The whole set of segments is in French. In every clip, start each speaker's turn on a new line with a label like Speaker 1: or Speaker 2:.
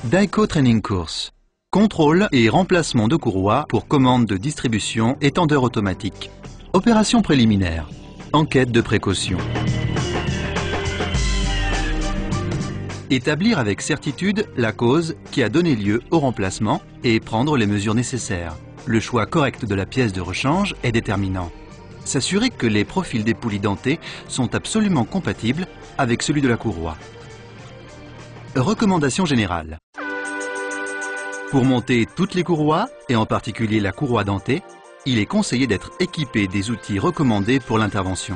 Speaker 1: Daico Training Course. Contrôle et remplacement de courroie pour commande de distribution et tendeur automatique. Opération préliminaire. Enquête de précaution. Établir avec certitude la cause qui a donné lieu au remplacement et prendre les mesures nécessaires. Le choix correct de la pièce de rechange est déterminant. S'assurer que les profils des poulies dentées sont absolument compatibles avec celui de la courroie. Recommandations générales. Pour monter toutes les courroies, et en particulier la courroie dentée, il est conseillé d'être équipé des outils recommandés pour l'intervention.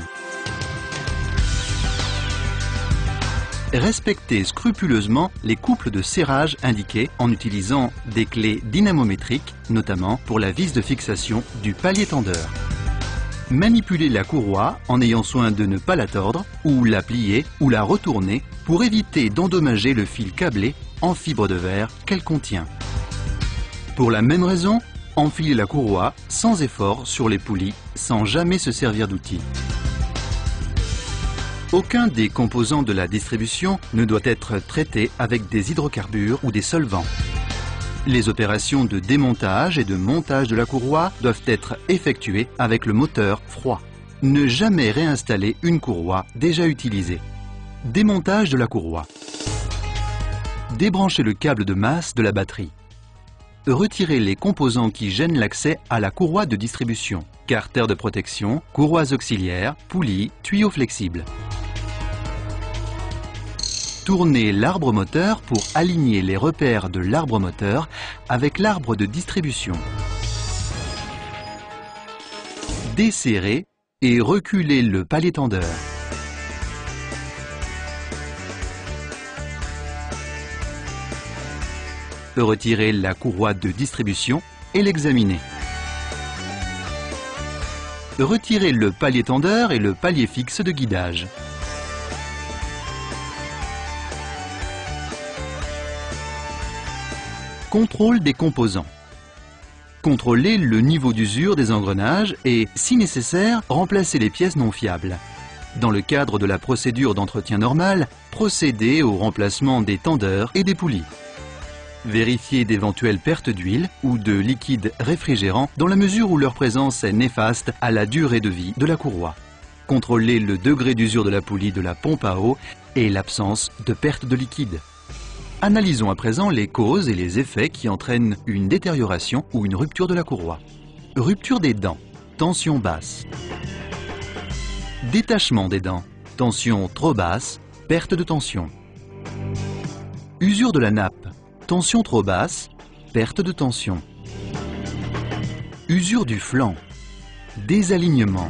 Speaker 1: Respectez scrupuleusement les couples de serrage indiqués en utilisant des clés dynamométriques, notamment pour la vis de fixation du palier tendeur. Manipulez la courroie en ayant soin de ne pas la tordre, ou la plier, ou la retourner pour éviter d'endommager le fil câblé en fibre de verre qu'elle contient. Pour la même raison, enfilez la courroie sans effort sur les poulies, sans jamais se servir d'outils. Aucun des composants de la distribution ne doit être traité avec des hydrocarbures ou des solvants. Les opérations de démontage et de montage de la courroie doivent être effectuées avec le moteur froid. Ne jamais réinstaller une courroie déjà utilisée. Démontage de la courroie. Débranchez le câble de masse de la batterie. Retirez les composants qui gênent l'accès à la courroie de distribution. Carter de protection, courroies auxiliaires, poulies, tuyaux flexibles. Tournez l'arbre moteur pour aligner les repères de l'arbre moteur avec l'arbre de distribution. Desserrez et reculez le palier tendeur. Retirez la courroie de distribution et l'examinez. Retirez le palier tendeur et le palier fixe de guidage. Contrôle des composants. Contrôlez le niveau d'usure des engrenages et, si nécessaire, remplacez les pièces non fiables. Dans le cadre de la procédure d'entretien normal, procédez au remplacement des tendeurs et des poulies. Vérifiez d'éventuelles pertes d'huile ou de liquide réfrigérant dans la mesure où leur présence est néfaste à la durée de vie de la courroie. Contrôlez le degré d'usure de la poulie de la pompe à eau et l'absence de perte de liquide. Analysons à présent les causes et les effets qui entraînent une détérioration ou une rupture de la courroie. Rupture des dents, tension basse. Détachement des dents, tension trop basse, perte de tension. Usure de la nappe, tension trop basse, perte de tension. Usure du flanc, désalignement.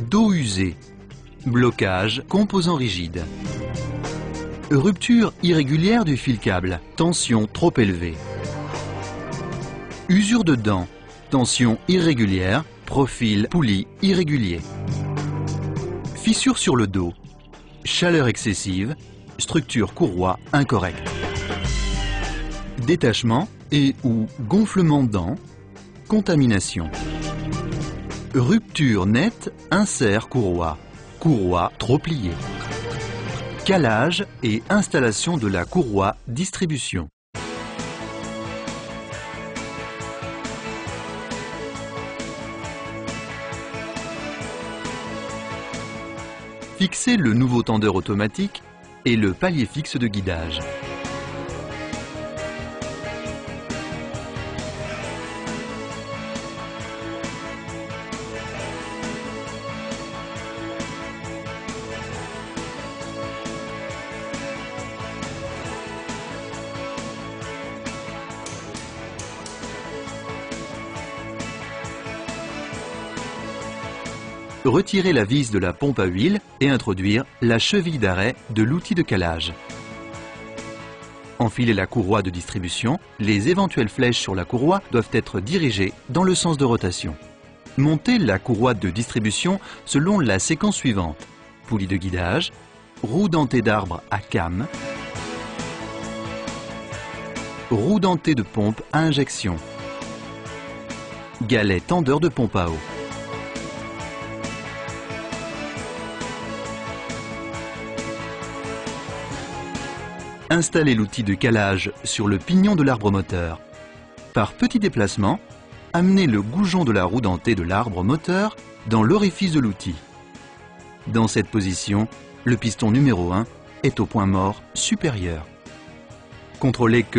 Speaker 1: Dos usé, blocage, composant rigide. Rupture irrégulière du fil câble, tension trop élevée. Usure de dents, tension irrégulière, profil poulie irrégulier. Fissure sur le dos, chaleur excessive, structure courroie incorrecte. Détachement et ou gonflement de dents, contamination. Rupture nette, insert courroie, courroie trop pliée. Calage et installation de la courroie distribution. Fixez le nouveau tendeur automatique et le palier fixe de guidage. Retirez la vis de la pompe à huile et introduire la cheville d'arrêt de l'outil de calage. Enfilez la courroie de distribution. Les éventuelles flèches sur la courroie doivent être dirigées dans le sens de rotation. Montez la courroie de distribution selon la séquence suivante. Poulie de guidage, roue dentée d'arbre à came, roue dentée de pompe à injection, galet tendeur de pompe à eau. Installez l'outil de calage sur le pignon de l'arbre moteur. Par petit déplacement, amenez le goujon de la roue dentée de l'arbre moteur dans l'orifice de l'outil. Dans cette position, le piston numéro 1 est au point mort supérieur. Contrôlez que